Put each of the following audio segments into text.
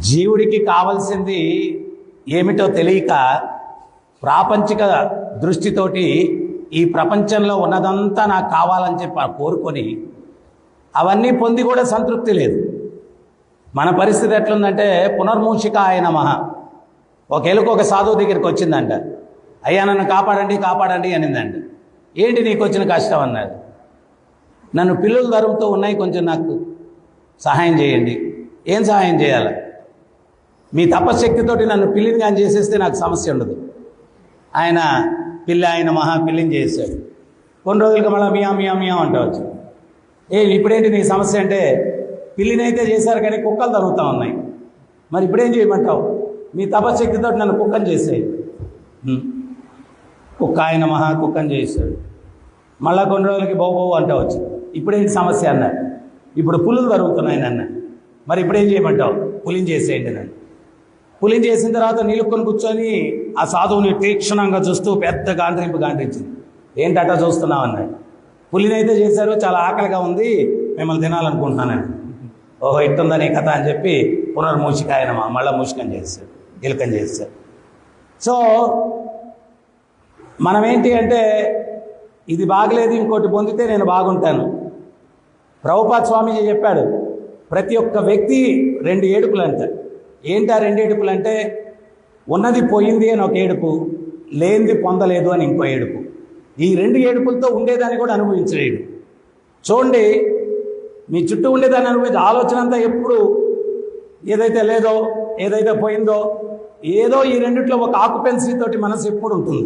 జీవుడికి కావలసింది ఏమిటో తెలియక ప్రాపంచిక దృష్టితోటి ఈ ప్రపంచంలో ఉన్నదంతా నాకు కావాలని చెప్పి కోరుకొని అవన్నీ పొంది కూడా సంతృప్తి లేదు. మన పరిస్థితి ఎట్లుందంటే పునర్మూషికాయ నమః. ఒక ఎలుక ఒక సాధువు దగ్గరికి వచ్చిందంట. అయ్యా నన్ను కాపాడండి కాపాడండి అనిందంట. ఏంటి నీకు వచ్చిన కష్టం అన్నాడు. నన్ను పిల్లలు ధరుముతూ ఉన్నాయి, కొంచెం నాకు సహాయం చేయండి. ఏం సహాయం చేయాలి? మీ తపశక్తితోటి నన్ను పిల్లిని కానీ చేసేస్తే నాకు సమస్య ఉండదు. ఆయన పిల్లిని చేశాడు. కొన్ని రోజులకి మళ్ళీ మియా మియా మియా అంటవచ్చు. ఇప్పుడేంటి నీ సమస్య అంటే, పిల్లిని అయితే చేశారు కానీ కుక్కలు తరుగుతూ ఉన్నాయి, మరి ఇప్పుడేం చేయమంటావు? మీ తపశక్తితో నన్ను కుక్కని చేసేది. కుక్కని చేశాడు. మళ్ళీ కొన్ని రోజులకి బాబు అంటవచ్చు. ఇప్పుడేంటి సమస్య అన్నాడు. ఇప్పుడు పులులు తరుగుతున్నాయి నన్ను, మరి ఇప్పుడేం చేయమంటావు? పులిని చేసేయండి నన్ను. పులిని చేసిన తర్వాత నీళ్ళుకొని కూర్చొని ఆ సాధువుని తీక్షణంగా చూస్తూ పెద్ద గాండ్రించింది. ఏంటట చూస్తున్నావు అన్నాడు. పులినైతే చేశారు, చాలా ఆకలిగా ఉంది, మిమ్మల్ని తినాలనుకుంటున్నానని. ఓహో ఇట్టుందని కథ అని చెప్పి పునర్మూషికాయ నమః మళ్ళీ మూషికం చేశాడు, ఎలుకం చేశాడు. సో మనమేంటి అంటే, ఇది బాగలేదు ఇంకోటి పొందితే నేను బాగుంటాను. ప్రభుపాద స్వామీజీ చెప్పాడు, ప్రతి ఒక్క వ్యక్తి 2 ఏడుపులు అంట. ఏంటి ఆ 2 ఏడుపులు అంటే, ఉన్నది పోయింది అని ఒక ఏడుపు, లేనిది పొందలేదు అని ఇంకో ఏడుపు. ఈ 2 ఏడుపులతో ఉండేదాన్ని కూడా అనుభవించలేడు. చూడండి, మీ చుట్టూ ఉండేదాన్ని అనుభవించే ఆలోచన అంతా ఎప్పుడు ఏదైతే లేదో, ఏదైతే పోయిందో, ఏదో ఈ రెండిట్లో ఒక ఆక్యుపెన్సీ తోటి మనసు ఎప్పుడు ఉంటుంది.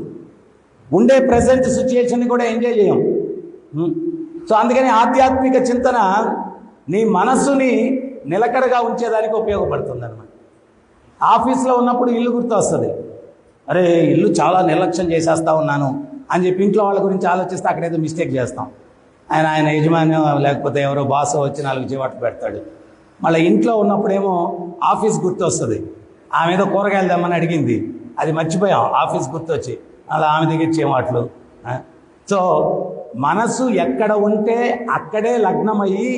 ఉండే ప్రజెంట్ సిచ్యుయేషన్ని కూడా ఎంజాయ్ చేయం. సో అందుకని ఆధ్యాత్మిక చింతన నీ మనస్సుని నిలకడగా ఉంచేదానికి ఉపయోగపడుతుంది అన్నమాట. ఆఫీస్లో ఉన్నప్పుడు ఇల్లు గుర్తు వస్తుంది. అరే ఇల్లు చాలా నిర్లక్ష్యం చేసేస్తా ఉన్నాను అని చెప్పి ఇంట్లో వాళ్ళ గురించి ఆలోచిస్తే అక్కడేదో మిస్టేక్ చేస్తాం. ఆయన యజమాని లేకపోతే ఎవరో బాస్ వచ్చి 4 చివాట్లు పెడతాడు. మళ్ళీ ఇంట్లో ఉన్నప్పుడేమో ఆఫీస్ గుర్తు వస్తుంది. ఆమె ఏదో కూరగాయలు తెమ్మని అడిగింది, అది మర్చిపోయాం, ఆఫీస్ గుర్తు వచ్చి అలా ఆమె దగ్గర చేమాట్లు. సో మనసు ఎక్కడ ఉంటే అక్కడే లగ్నమయ్యి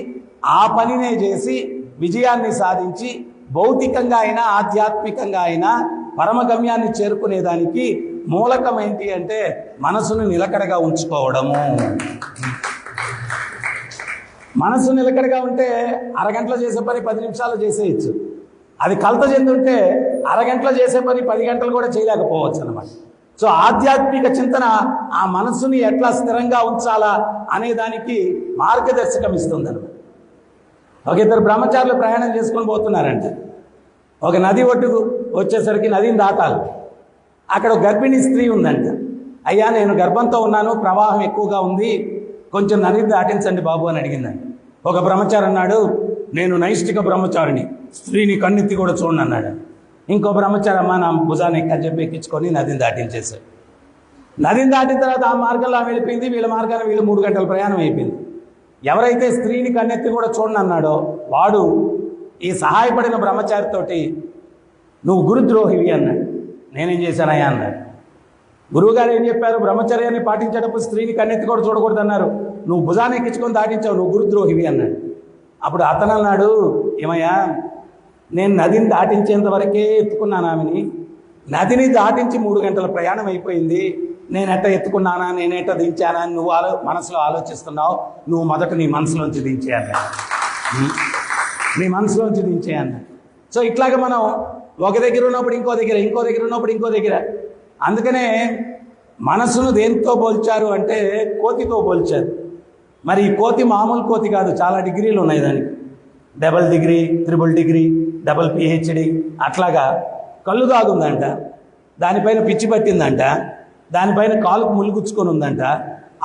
ఆ పనినే చేసి విజయాన్ని సాధించి భౌతికంగా అయినా ఆధ్యాత్మికంగా అయినా పరమగమ్యాన్ని చేరుకునేదానికి మూలకం ఏంటి అంటే మనసును నిలకడగా ఉంచుకోవడము. మనసు నిలకడగా ఉంటే అరగంటలో చేసే పని 10 నిమిషాలు చేసేయచ్చు. అది కలత చెందుంటే అరగంటలో చేసే పని 10 గంటలు కూడా చేయలేకపోవచ్చు అన్నమాట. సో ఆధ్యాత్మిక చింతన ఆ మనసుని ఎట్లా స్థిరంగా ఉంచాలా అనే దానికి మార్గదర్శకం ఇస్తుంది అన్నమాట. ఒక 2 బ్రహ్మచారులు ప్రయాణం చేసుకొని పోతున్నారంట. ఒక నది ఒడ్డుకు వచ్చేసరికి నదిని దాటాలి. అక్కడ ఒక గర్భిణీ స్త్రీ ఉందంట. అయ్యా నేను గర్భంతో ఉన్నాను, ప్రవాహం ఎక్కువగా ఉంది, కొంచెం నదిని దాటించండి బాబు అని అడిగిందంట. ఒక బ్రహ్మచారి అన్నాడు, నేను నైష్టిక బ్రహ్మచారిని, స్త్రీని కన్నెత్తి కూడా చూడండి అన్నాడు. ఇంకో బ్రహ్మచారి అమ్మ నా భుజాన్ని ఎక్కని చెప్పి ఎక్కించుకొని నదిని దాటించేశాడు. నదిని దాటిన తర్వాత ఆ మార్గంలో ఆమె వెళ్ళిపోయింది, వీళ్ళ మార్గాన్ని వీళ్ళు 3 గంటల ప్రయాణం అయిపోయింది. ఎవరైతే స్త్రీని కన్నెత్తి కూడా చూడండి అన్నాడో వాడు ఈ సహాయపడిన బ్రహ్మచారితోటి నువ్వు గురుద్రోహివి అన్నాడు. నేనేం చేశానయ్యా అన్నాడు. గురువుగారు ఏం చెప్పారు? బ్రహ్మచర్యాన్ని పాటించేటప్పుడు స్త్రీని కన్నెత్తి కూడా చూడకూడదు అన్నారు, నువ్వు భుజాన్ని ఎక్కించుకొని దాటించావు, నువ్వు గురుద్రోహివి అన్నాడు. అప్పుడు అతను అన్నాడు, ఏమయ్యా నేను నదిని దాటించేంత వరకే ఎత్తుకున్నాను ఆమెని, నదిని దాటించి 3 గంటల ప్రయాణం అయిపోయింది, నేను ఎట్ట ఎత్తుకున్నానా, నేనెట్ట దించానా అని నువ్వు మనసులో ఆలోచిస్తున్నావు, నువ్వు మొదట నీ మనసులోంచి దించేయాలి, నీ మనసులోంచి దించేయన్నా. సో ఇట్లాగ మనం ఒక దగ్గర ఉన్నప్పుడు ఇంకో దగ్గర, ఇంకో దగ్గర ఉన్నప్పుడు ఇంకో దగ్గర. అందుకనే మనసును దేంతో పోల్చారు అంటే కోతితో పోల్చారు. మరి ఈ కోతి మామూలు కోతి కాదు, చాలా డిగ్రీలు ఉన్నాయి దానికి. 2 డిగ్రీ, 3 డిగ్రీ, 2 PhD అట్లాగా కళ్ళు దాగుందంట, దానిపైన పిచ్చి పట్టిందంట, దానిపైన కాలుకు ములుగుచ్చుకొని ఉందంట.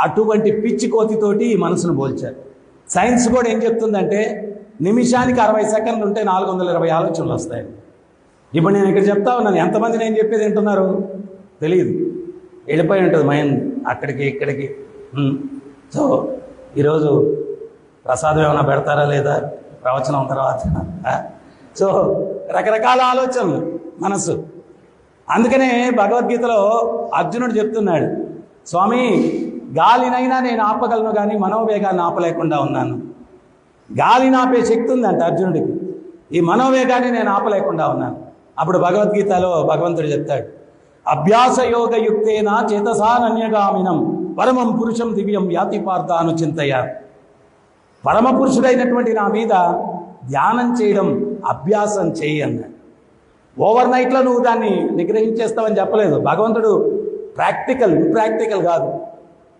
అటువంటి పిచ్చి కోతితోటి ఈ మనసును పోల్చారు. సైన్స్ కూడా ఏం చెప్తుందంటే నిమిషానికి 60 సెకండ్లు ఉంటే 420 ఆలోచనలు వస్తాయి. ఇప్పుడు నేను ఇక్కడ చెప్తా ఉన్నాను, ఎంతమంది నేను చెప్పేది వింటున్నారు తెలియదు, వెళ్ళిపోయి ఉంటుంది మైండ్ అక్కడికి ఇక్కడికి. సో ఈరోజు ప్రసాదం ఏమైనా పెడతారా లేదా ప్రవచనం తర్వాత? సో రకరకాల ఆలోచనలు మనసు. అందుకనే భగవద్గీతలో అర్జునుడు చెప్తున్నాడు, స్వామి గాలినైనా నేను ఆపగలను కానీ మనోవేగాన్ని ఆపలేకుండా ఉన్నాను. గాలిని ఆపే శక్తి ఉందంట అర్జునుడికి. ఈ మనోవేగాన్ని నేను ఆపలేకుండా ఉన్నాను. అప్పుడు భగవద్గీతలో భగవంతుడు చెప్తాడు, అభ్యాస యోగ యుక్తేన చేతసానన్యగామినం పరమం పురుషం దివ్యం యాతి పార్థాను చింతయ. పరమ పురుషుడైనటువంటి నా మీద ధ్యానం చేయడం అభ్యాసం చేయి అన్నాడు. ఓవర్ నైట్లో నువ్వు దాన్ని నిగ్రహించేస్తావని చెప్పలేదు భగవంతుడు. ప్రాక్టికల్, ఇంప్రాక్టికల్ కాదు.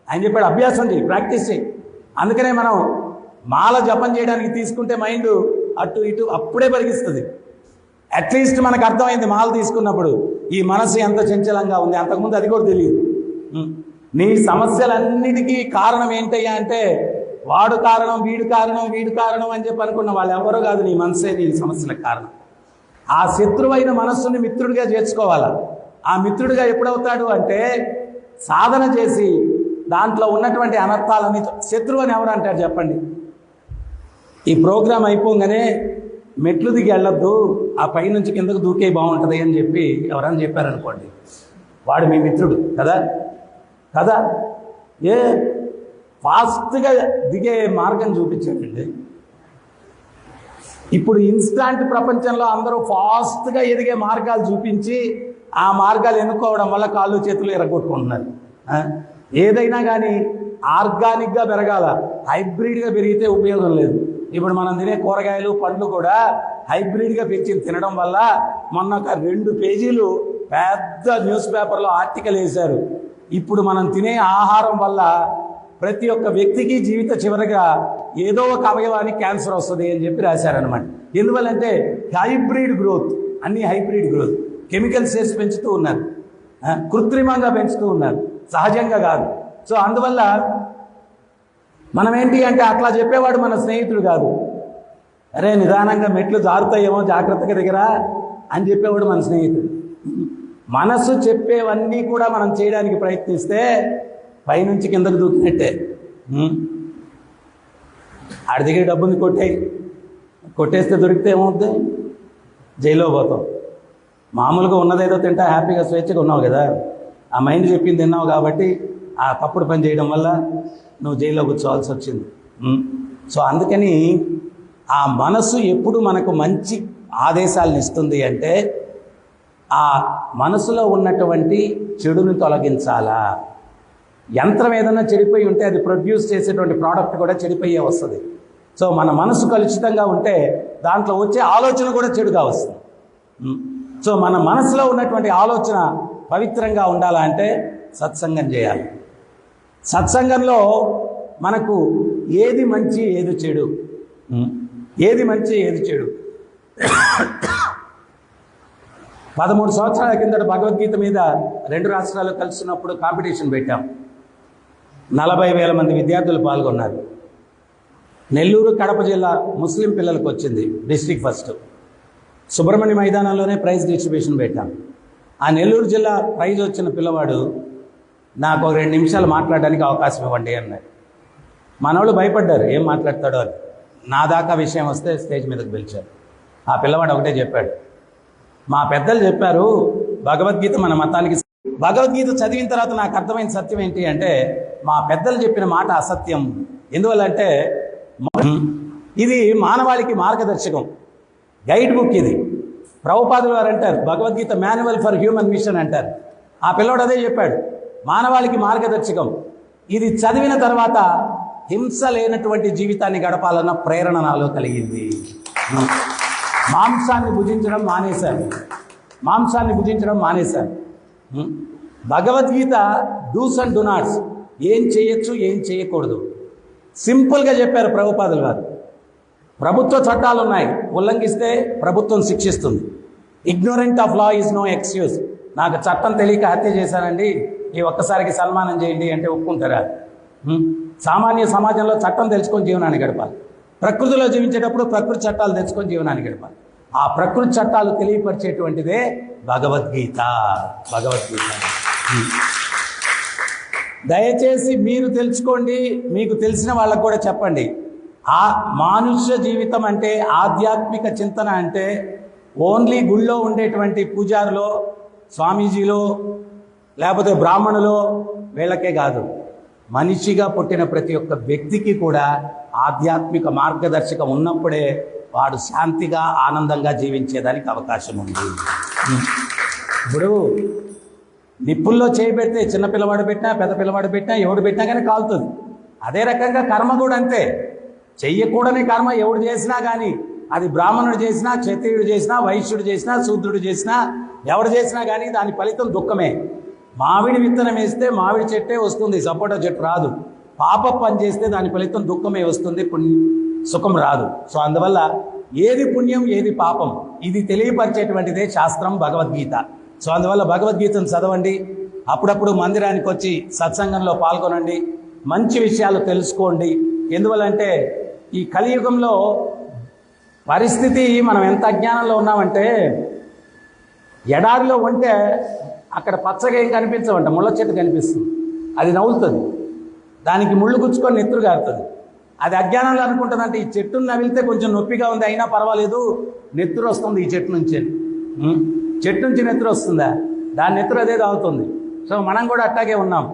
ఆయన చెప్పాడు అభ్యాసం చేయి, ప్రాక్టీస్ చేయి. అందుకనే మనం మాల జపం చేయడానికి తీసుకుంటే మైండ్ అటు ఇటు అప్పుడే పరిగిస్తుంది. అట్లీస్ట్ మనకు అర్థమైంది మాల తీసుకున్నప్పుడు ఈ మనసు ఎంత చంచలంగా ఉంది. అంతకుముందు అది కూడా తెలియదు. నీ సమస్యలన్నిటికీ కారణం ఏంటయ్యా అంటే వాడు కారణం, వీడు కారణం, వీడు కారణం అని చెప్పి అనుకున్న వాళ్ళు ఎవరో కాదు, నీ మనసే నీ సమస్యలకు కారణం. ఆ శత్రువైన మనస్సుని మిత్రుడిగా చేర్చుకోవాలా. ఆ మిత్రుడిగా ఎప్పుడవుతాడు అంటే సాధన చేసి దాంట్లో ఉన్నటువంటి అనర్థాలని. శత్రువు అని ఎవరు అంటారు చెప్పండి? ఈ ప్రోగ్రాం అయిపోగానే మెట్లు దిగి వెళ్ళొద్దు, ఆ పైనుంచి కిందకు దూకే బాగుంటుంది అని చెప్పి ఎవరైనా చెప్పారనుకోండి, వాడు మీ మిత్రుడు కదా కదా. ఏ ఫాస్ట్గా దిగే మార్గం చూపించాడండి. ఇప్పుడు ఇన్స్టాంట్ ప్రపంచంలో అందరూ ఫాస్ట్గా ఎదిగే మార్గాలు చూపించి ఆ మార్గాలు ఎన్నుకోవడం వల్ల కాళ్ళు చేతులు ఎరగొట్టుకుంటున్నారు. ఏదైనా కానీ ఆర్గానిక్గా పెరగాల, హైబ్రిడ్గా పెరిగితే ఉపయోగం లేదు. ఇప్పుడు మనం తినే కూరగాయలు పండ్లు కూడా హైబ్రిడ్గా పెంచి తినడం వల్ల మొన్న ఒక 2 పేజీలు పెద్ద న్యూస్ పేపర్లో ఆర్టికల్ వేశారు. ఇప్పుడు మనం తినే ఆహారం వల్ల ప్రతి ఒక్క వ్యక్తికి జీవిత చివరిగా ఏదో ఒక అవయవానికి క్యాన్సర్ వస్తుంది అని చెప్పి రాశారనమాట. ఎందువల్లంటే హైబ్రిడ్ గ్రోత్, అన్ని హైబ్రిడ్ గ్రోత్, కెమికల్స్ వేసి పెంచుతూ ఉన్నారు, కృత్రిమంగా పెంచుతూ ఉన్నారు, సహజంగా కాదు. సో అందువల్ల మనం ఏంటి అంటే అట్లా చెప్పేవాడు మన స్నేహితుడు కాదు. అరే నిదానంగా మెట్లు జారుతాయేమో జాగ్రత్తగా దిగరా అని చెప్పేవాడు మన స్నేహితుడు. మనసు చెప్పేవన్నీ కూడా మనం చేయడానికి ప్రయత్నిస్తే పైనుంచి కిందకు దూకినట్టే. ఆడి దగ్గర డబ్బుని కొట్టేస్తే దొరికితే ఏమవుద్ది? జైల్లో పోతాం. మామూలుగా ఉన్నదేదో తింటా హ్యాపీగా స్వేచ్ఛగా ఉన్నావు కదా, ఆ మైండ్ చెప్పింది తిన్నావు కాబట్టి ఆ తప్పుడు పని చేయడం వల్ల నువ్వు జైల్లో కూర్చోవాల్సి వచ్చింది. సో అందుకని ఆ మనసు ఎప్పుడు మనకు మంచి ఆదేశాలను ఇస్తుంది అంటే ఆ మనసులో ఉన్నటువంటి చెడుని తొలగించాలా. యంత్రం ఏదైనా చెడిపోయి ఉంటే అది ప్రొడ్యూస్ చేసేటువంటి ప్రోడక్ట్ కూడా చెడిపోయే వస్తుంది. సో మన మనసు కలుషితంగా ఉంటే దాంట్లో వచ్చే ఆలోచన కూడా చెడుగా వస్తుంది. సో మన మనసులో ఉన్నటువంటి ఆలోచన పవిత్రంగా ఉండాలంటే సత్సంగం చేయాలి. సత్సంగంలో మనకు ఏది మంచి ఏది చెడు, ఏది మంచి ఏది చెడు. 13 సంవత్సరాల కిందట భగవద్గీత మీద 2 రాష్ట్రాలు కలుస్తున్నప్పుడు కాంపిటీషన్ పెట్టాం. 40,000 మంది విద్యార్థులు పాల్గొన్నారు. నెల్లూరు కడప జిల్లా ముస్లిం పిల్లలకు వచ్చింది డిస్ట్రిక్ట్ ఫస్ట్. సుబ్రహ్మణ్య మైదానంలోనే ప్రైజ్ డిస్ట్రిబ్యూషన్ పెట్టాం. ఆ నెల్లూరు జిల్లా ప్రైజ్ వచ్చిన పిల్లవాడు నాకు 2 నిమిషాలు మాట్లాడడానికి అవకాశం ఇవ్వండి అన్నాడు. మనోళ్ళు భయపడ్డారు, ఏం మాట్లాడతాడో అని. నా దాకా విషయం వస్తే స్టేజ్ మీదకి పిలిచారు. ఆ పిల్లవాడు ఒకటే చెప్పాడు, మా పెద్దలు చెప్పారు భగవద్గీత మన మతానికి. భగవద్గీత చదివిన తర్వాత నాకు అర్థమైన సత్యం ఏంటి అంటే మా పెద్దలు చెప్పిన మాట అసత్యం. ఎందువల్లంటే ఇది మానవాళికి మార్గదర్శకం, గైడ్ బుక్. ఇది ప్రభుపాదులు వారు అంటారు Bhagavad Gita manual for human mission అంటారు. ఆ పిల్లవాడు అదే చెప్పాడు, మానవాళికి మార్గదర్శకం. ఇది చదివిన తర్వాత హింస లేనటువంటి జీవితాన్ని గడపాలన్న ప్రేరణ నాలో కలిగింది. మాంసాన్ని భుజించడం మానేశాను. Bhagavad Gita does and do nots, ఏం చేయొచ్చు ఏం చేయకూడదు సింపుల్గా చెప్పారు ప్రభుపాదులు వారు. ప్రభుత్వ చట్టాలు ఉన్నాయి, ఉల్లంఘిస్తే ప్రభుత్వం శిక్షిస్తుంది. Ignorant of law is no excuse. నాకు చట్టం తెలియక హత్య చేశానండి, ఈ ఒక్కసారికి సన్మానం చేయండి అంటే ఒప్పుకుంటారా? సామాన్య సమాజంలో చట్టం తెలుసుకొని జీవనాన్ని గడపాలి. ప్రకృతిలో జీవించేటప్పుడు ప్రకృతి చట్టాలు తెచ్చుకొని జీవనాన్ని గడపాలి. ఆ ప్రకృతి చట్టాలు తెలియపరిచేటువంటిదే భగవద్గీత. దయచేసి మీరు తెలుసుకోండి, మీకు తెలిసిన వాళ్ళకు కూడా చెప్పండి. ఆ మానుష్య జీవితం అంటే, ఆధ్యాత్మిక చింతన అంటే ఓన్లీ గుళ్ళో ఉండేటువంటి పూజారులో, స్వామీజీలో, లేకపోతే బ్రాహ్మణులో వీళ్ళకే కాదు, మనిషిగా పుట్టిన ప్రతి ఒక్క వ్యక్తికి కూడా ఆధ్యాత్మిక మార్గదర్శకం ఉన్నప్పుడే వాడు శాంతిగా ఆనందంగా జీవించేదానికి అవకాశం ఉంది. ఇప్పుడు నిప్పుల్లో చేయి పెడితే చిన్న పిల్లవాడు పెట్టినా పెద్ద పిల్లవాడు పెట్టినా ఎవడు పెట్టినా కానీ కాలుతుంది. అదే రకంగా కర్మ కూడా అంతే. చెయ్యకూడని కర్మ ఎవడు చేసినా కానీ, అది బ్రాహ్మణుడు చేసినా, క్షత్రియుడు చేసినా, వైశ్యుడు చేసినా, శూద్రుడు చేసినా, ఎవడు చేసినా కానీ దాని ఫలితం దుఃఖమే. మామిడి విత్తనం వేస్తే మామిడి చెట్టే వస్తుంది, సపోటా చెట్టు రాదు. పాప పని చేస్తే దాని ఫలితం దుఃఖమే వస్తుంది, సుఖం రాదు. సో అందువల్ల ఏది పుణ్యం ఏది పాపం ఇది తెలియపరిచేటువంటిదే శాస్త్రం, భగవద్గీత. సో అందువల్ల భగవద్గీతను చదవండి, అప్పుడప్పుడు మందిరానికి వచ్చి సత్సంగంలో పాల్గొనండి, మంచి విషయాలు తెలుసుకోండి. ఎందువల్లంటే ఈ కలియుగంలో పరిస్థితి మనం ఎంత అజ్ఞానంలో ఉన్నామంటే, ఎడారిలో ఉంటే అక్కడ పచ్చగా ఏం కనిపించవంట, ముళ్ళ చెట్టు కనిపిస్తుంది, అది నవ్వుతుంది, దానికి ముళ్ళు గుచ్చుకొని నెత్తురు గారుతుంది. అది అజ్ఞానంలో అనుకుంటుందంటే ఈ చెట్టును నవిలితే కొంచెం నొప్పిగా ఉంది అయినా పర్వాలేదు, నెత్తురు వస్తుంది ఈ చెట్టు నుంచి. చెట్టు నుంచి నెత్తురు వస్తుందా? దాని నెత్తురు అదే తాగుతుంది. సో మనం కూడా అట్టాగే ఉన్నాం,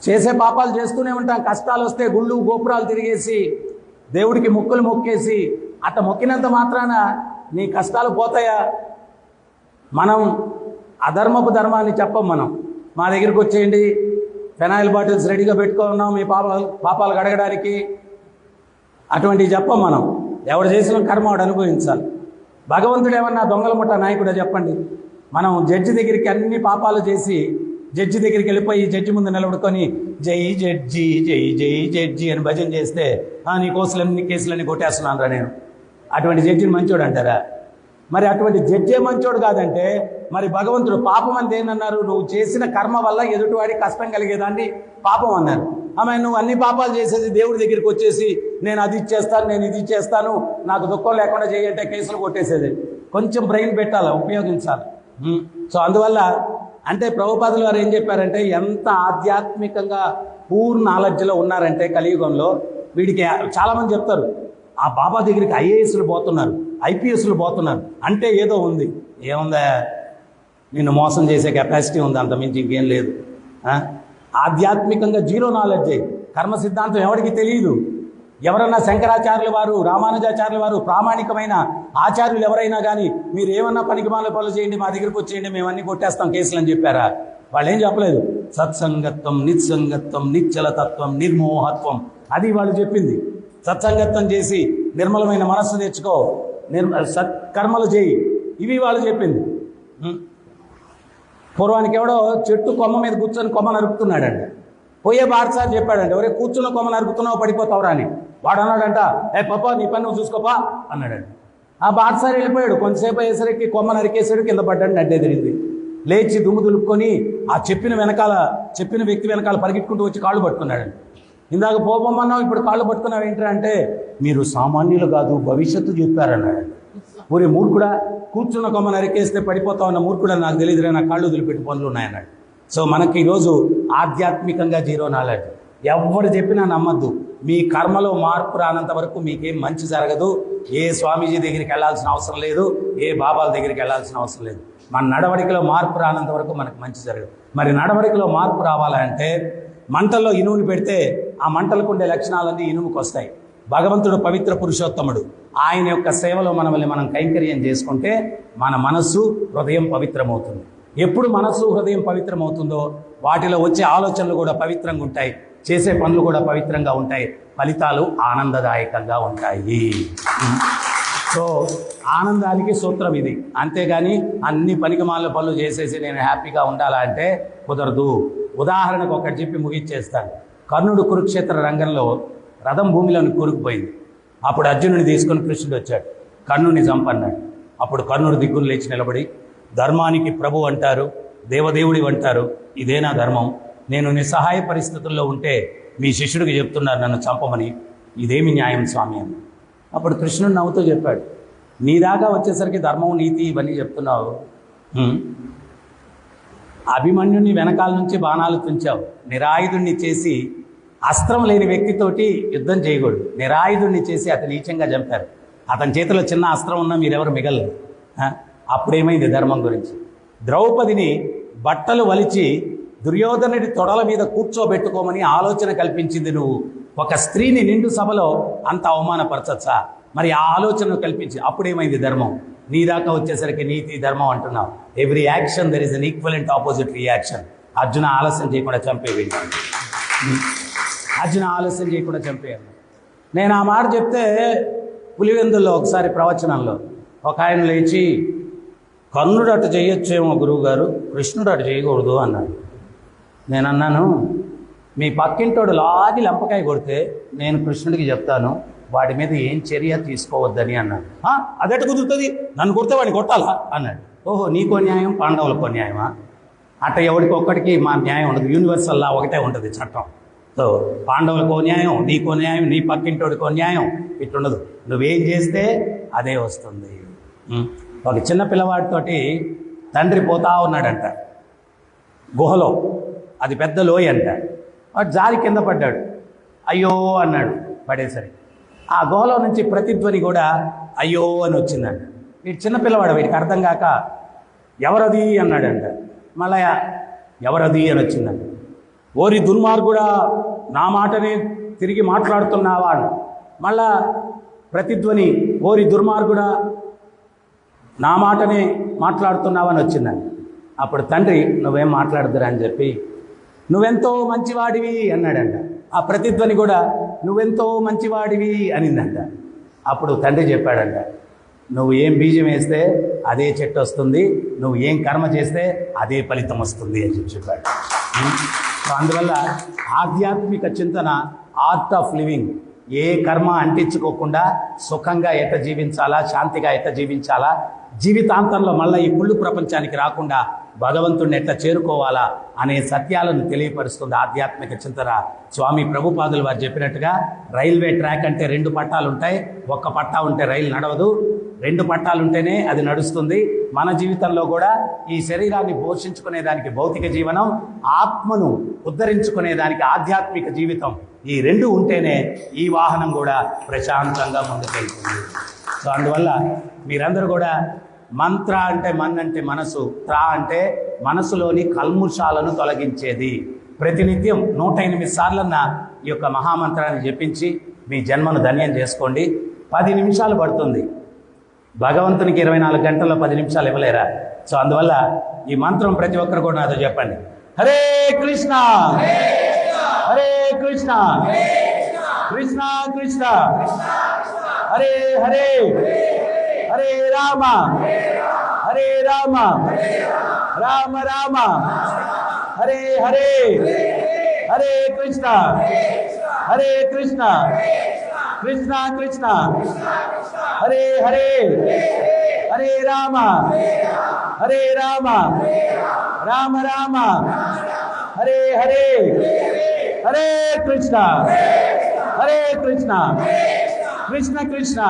చేసే పాపాలు చేస్తూనే ఉంటాం. కష్టాలు వస్తే గుళ్ళు గోపురాలు తిరిగేసి దేవుడికి మొక్కులు మొక్కేసి అట్ట మొక్కినంత మాత్రాన నీ కష్టాలు పోతాయా? మనం అధర్మపు ధర్మాన్ని చెప్పం. మనం మా దగ్గరికి వచ్చేయండి, ఫెనాయిల్ బాటిల్స్ రెడీగా పెట్టుకున్నాం మీ పాపాలు కడగడానికి, అటువంటివి చెప్పం. మనం ఎవడు చేసిన కర్మ వాడు అనుభవించాలి. భగవంతుడు ఏమన్నా దొంగల ముఠా నాయకుడా చెప్పండి? మనం జడ్జి దగ్గరికి అన్ని పాపాలు చేసి జడ్జి దగ్గరికి వెళ్ళిపోయి జడ్జి ముందు నిలబడుకొని జై జడ్జి జై జై జడ్జి అని భజన చేస్తే నీ కేసులన్నీ కొట్టేస్తున్నాను రా నేను, అటువంటి జడ్జిని మంచోడు అంటారా? మరి అటువంటి జడ్జే మంచోడు కాదంటే మరి భగవంతుడు పాపం అని దేనన్నారు? నువ్వు చేసిన కర్మ వల్ల ఎదుటివాడికి కష్టం కలిగేదాన్ని పాపం అన్నారు. ఆమె నువ్వు అన్ని పాపాలు చేసేసి దేవుడి దగ్గరికి వచ్చేసి నేను అది ఇచ్చేస్తాను, నేను ఇది ఇచ్చేస్తాను, నాకు దుఃఖం లేకుండా చేయంటే కేసులు కొట్టేసేది. కొంచెం బ్రెయిన్ పెట్టాలి, ఉపయోగించాలి. సో అందువల్ల అంటే ప్రభుపాదులు వారు ఏం చెప్పారంటే, ఎంత ఆధ్యాత్మికంగా పూర్ నాలెడ్జ్లో ఉన్నారంటే కలియుగంలో, వీడికి చాలామంది చెప్తారు ఆ బాబా దగ్గరికి ఐఏఎస్లు పోతున్నారు, ఐపీఎస్లు పోతున్నారు అంటే ఏదో ఉంది. ఏముందా, నిన్ను మోసం చేసే కెపాసిటీ ఉంది, అంత మించి ఇంకేం లేదు. ఆధ్యాత్మికంగా జీరో నాలెడ్జే. కర్మ సిద్ధాంతం ఎవరికి తెలియదు. ఎవరన్నా శంకరాచార్యుల వారు, రామానుజాచార్యుల వారు, ప్రామాణికమైన ఆచార్యులు ఎవరైనా కానీ మీరు ఏమన్నా పనికిమాల పనులు చేయండి, మా దగ్గరికి వచ్చేయండి, మేము అన్నీ కొట్టేస్తాం కేసులు అని చెప్పారా? వాళ్ళు ఏం చెప్పలేదు. సత్సంగత్వం, నిత్సంగత్వం, నిశ్చలతత్వం, నిర్మోహత్వం, అది వాళ్ళు చెప్పింది. సత్సంగత్వం చేసి నిర్మలమైన మనస్సు తెచ్చుకో, సత్కర్మలు చేయి, ఇవి వాళ్ళు చెప్పింది. పూర్వానికి ఎవడో చెట్టు కొమ్మ మీద కూర్చొని కొమ్మ నరుకుతున్నాడండి. పోయే బాటసారి చెప్పాడండి, ఎవరే కూర్చున్న కొమ్మ నరుకుతున్నావు పడిపోతావురా అని. వాడు అన్నాడంట, పాపా నీ పని నువ్వు చూసుకోపా అన్నాడండి. ఆ బాటసారి వెళ్ళిపోయాడు. కొంతసేపు అయ్యేసరికి కొమ్మ నరికేసాడు, కింద పడ్డాడు, నడ్డే తిరిగింది. లేచి దుమ్ము దులుపుకొని ఆ చెప్పిన వ్యక్తి వెనకాల పరిగెట్టుకుంటూ వచ్చి కాళ్ళు పట్టుకున్నాడండి. ఇందాక పోపమ్మన్నావు, ఇప్పుడు కాళ్ళు పట్టుకున్నావు ఏంటంటే అంటే, మీరు సామాన్యులు కాదు భవిష్యత్తు చెప్పారన్నాడు. ఊరే మూర్ఖుడా, కూర్చున్న కొమ్మ నరికేస్తే పడిపోతా ఉన్న మూర్ఖుడా, నాకు తెలియదురా, నా కాళ్ళు వదిలిపెట్టి పనులు ఉన్నాయన్నాడు. సో మనకి ఈరోజు ఆధ్యాత్మికంగా జీరో నాలెడ్జ్. ఎవరు చెప్పినా నమ్మద్దు. మీ కర్మలో మార్పు రానంత వరకు మీకేం మంచి జరగదు. ఏ స్వామీజీ దగ్గరికి వెళ్ళాల్సిన అవసరం లేదు, ఏ బాబాల దగ్గరికి వెళ్ళాల్సిన అవసరం లేదు. మన నడవడికలో మార్పు రానంత వరకు మనకు మంచి జరగదు. మరి నడవడికలో మార్పు రావాలంటే మంటల్లో ఇనుముని పెడితే ఆ మంటలకు ఉండే లక్షణాలన్నీ ఇనుముకు వస్తాయి. భగవంతుడు పవిత్ర పురుషోత్తముడు, ఆయన యొక్క సేవలో మనం కైంకర్యం చేసుకుంటే మన మనస్సు హృదయం పవిత్రమవుతుంది. ఎప్పుడు మనస్సు హృదయం పవిత్రమవుతుందో వాటిలో వచ్చే ఆలోచనలు కూడా పవిత్రంగా ఉంటాయి, చేసే పనులు కూడా పవిత్రంగా ఉంటాయి, ఫలితాలు ఆనందదాయకంగా ఉంటాయి. సో ఆనందానికి సూత్రం ఇది. అంతేగాని అన్ని పనికిమాల పనులు చేసేసి నేను హ్యాపీగా ఉండాలా అంటే కుదరదు. ఉదాహరణకు ఒకటి చెప్పి ముగిచ్చేస్తాను. కర్ణుడు కురుక్షేత్ర రంగంలో రథం భూమిలోని కూరుకుపోయింది. అప్పుడు అర్జునుడిని తీసుకొని కృష్ణుడు వచ్చాడు, కర్ణుడిని చంపన్నాడు. అప్పుడు కర్ణుడు దిగ్గులు లేచి నిలబడి, ధర్మానికి ప్రభు అంటారు, దేవదేవుడి అంటారు, ఇదేనా ధర్మం? నేను నిస్సహాయ పరిస్థితుల్లో ఉంటే మీ శిష్యుడికి చెప్తున్నారు నన్ను చంపమని, ఇదేమి న్యాయం స్వామి అని. అప్పుడు కృష్ణుడు నవ్వుతూ చెప్పాడు, నీ దాకా వచ్చేసరికి ధర్మం నీతి ఇవన్నీ చెప్తున్నావు, అభిమన్యుని వెనకాల నుంచి బాణాలు తుంచావు, నిరాయుధుణ్ణి చేసి అస్త్రం లేని వ్యక్తితోటి యుద్ధం చేయకూడదు, నిరాయుధుణ్ణి చేసి అతను నీచంగా చంపారు, అతని చేతిలో చిన్న అస్త్రం ఉన్నా మీరెవరు మిగలరు. అప్పుడేమైంది ధర్మం గురించి? ద్రౌపదిని బట్టలు వలిచి దుర్యోధనుడి తొడల మీద కూర్చోబెట్టుకోమని ఆలోచన కల్పించింది నువ్వు. ఒక స్త్రీని నిండు సభలో అంత అవమానపరచచ్చా? మరి ఆ ఆలోచనను కల్పించి అప్పుడేమైంది ధర్మం? నీ దాకా వచ్చేసరికి నీతి ధర్మం అంటున్నావు. Every action there is an equivalent opposite reaction. Arjuna ఆలస్యం చేయకుండా చంపేయండి. అర్జున ఆలస్యం చేయకుండా చంపేయండి. నేను ఆ మాట చెప్తే పులివెందుల్లో ఒకసారి ప్రవచనంలో ఒక ఆయన లేచి, కర్ణుడు అటు చేయొచ్చేమో గురువుగారు, కృష్ణుడు అటు చేయకూడదు అన్నాడు. నేను అన్నాను, మీ పక్కింటోడు లాగి లంపకాయ కొడితే నేను కృష్ణుడికి చెప్తాను వాడి మీద ఏం చర్య తీసుకోవద్దని అన్నాడు. అదెట కుదురుతుంది, నన్ను కొడితే వాడిని కొట్టాలా అన్నాడు. ఓహో, నీకో న్యాయం పాండవులకో న్యాయమా? అట్ట ఎవరికి ఒక్కడికి మా న్యాయం ఉండదు, యూనివర్సల్ లా ఒకటే ఉంటుంది చట్టం. సో పాండవులకో న్యాయం, నీకో న్యాయం, నీ పక్కింటోడికో న్యాయం, ఇట్లుండదు. నువ్వేం చేస్తే అదే వస్తుంది. ఒక చిన్న పిల్లవాడితోటి తండ్రి పోతా ఉన్నాడంట గుహలో, అది పెద్ద లోయ అంట. వాడు జారి కింద పడ్డాడు, అయ్యో అన్నాడు. పడేసరికి ఆ గుహలో నుంచి ప్రతిధ్వని కూడా అయ్యో అని వచ్చిందంట. వీడు చిన్నపిల్లవాడు, వీడికి అర్థం కాక ఎవరది అన్నాడంట. మళ్ళా ఎవరది అని వచ్చిందంట. ఓరి దుర్మార్గుడా, నా మాటనే తిరిగి మాట్లాడుతున్నావా? మళ్ళా ప్రతిధ్వని, ఓరి దుర్మార్గుడా, నా మాటనే మాట్లాడుతున్నావని వచ్చిందంట. అప్పుడు తండ్రి నువ్వేం మాట్లాడుతురా అని చెప్పి, నువ్వెంతో మంచివాడివి అన్నాడంట. ఆ ప్రతిధ్వని కూడా నువ్వెంతో మంచివాడివి అనిందంట. అప్పుడు తండ్రి చెప్పాడంట, నువ్వు ఏం బీజం వేస్తే అదే చెట్టు వస్తుంది, నువ్వు ఏం కర్మ చేస్తే అదే ఫలితం వస్తుంది అని చెప్పాడు. అందువల్ల ఆధ్యాత్మిక చింతన, ఆర్ట్ ఆఫ్ లివింగ్, ఏ కర్మ అంటించుకోకుండా సుఖంగా ఎట్ట జీవించాలా, శాంతిగా ఎట్ట జీవించాలా, జీవితాంతంలో మళ్ళీ ఈ కుళ్ళు ప్రపంచానికి రాకుండా భగవంతుడిని ఎట్లా చేరుకోవాలా అనే సత్యాలను తెలియపరుస్తుంది ఆధ్యాత్మిక చింతన. స్వామి ప్రభుపాదులు వారు చెప్పినట్టుగా రైల్వే ట్రాక్ అంటే 2 పట్టాలు ఉంటాయి, ఒక్క పట్టా ఉంటే రైలు నడవదు, 2 పట్టాలు ఉంటేనే అది నడుస్తుంది. మన జీవితంలో కూడా ఈ శరీరాన్ని పోషించుకునేదానికి భౌతిక జీవనం, ఆత్మను ఉద్ధరించుకునేదానికి ఆధ్యాత్మిక జీవితం, ఈ 2 ఉంటేనే ఈ వాహనం కూడా ప్రశాంతంగా ముందుకెళ్తుంది. సో అందువల్ల మీరందరూ కూడా మంత్ర అంటే మన్ అంటే మనసు, త్రా అంటే మనసులోని కల్ముషాలను తొలగించేది. ప్రతినిత్యం 108 సార్లన్న ఈ యొక్క మహామంత్రాన్ని జపించి మీ జన్మను ధన్యం చేసుకోండి. 10 నిమిషాలు పడుతుంది. భగవంతునికి 24 గంటల్లో 10 నిమిషాలు ఇవ్వలేరా? సో అందువల్ల ఈ మంత్రం ప్రతి ఒక్కరు కూడా నాతో చెప్పండి. హరే కృష్ణ హరే కృష్ణ కృష్ణ కృష్ణ హరే హరే హరే రామ హరే రామ రామ రామ హరే హరే హరే కృష్ణ హరే కృష్ణ కృష్ణ కృష్ణ హరే హరే హరే రామ హరే రామ రామ రామ హరే హరే హరే కృష్ణ హరే కృష్ణ కృష్ణ కృష్ణ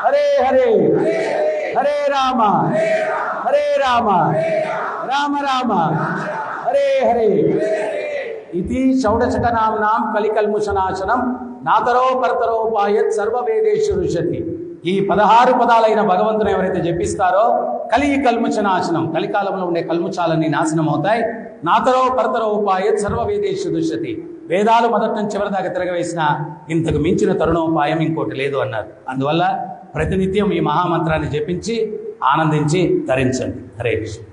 హరే హరే హరే రామ హరే రామ రామ రామ హరే హరే. ఇది షౌడశకనాంనాం కలికల్ముషనాశనం నాతరో పరతరోపాయత్ సర్వవేదేషు ఋషతి. ఈ 16 పదాలైన భగవంతుని ఎవరైతే జపిస్తారో కలి కల్ముషనాశనం, కలికాలంలో ఉండే కల్ముషాలన్నీ నాశనం అవుతాయి. నాతరో పరతరోపాయత్ సర్వవేదేషు ఋషతి. వేదాలు మొదటి నుంచి చివరి దాకా తిరగవేసిన ఇంతకు మించిన తరుణోపాయం ఇంకోటి లేదు అన్నారు. అందువల్ల ప్రతినిత్యం ఈ మహామంత్రాన్ని జపించి ఆనందించి ధరించండి. హరే కృష్ణ.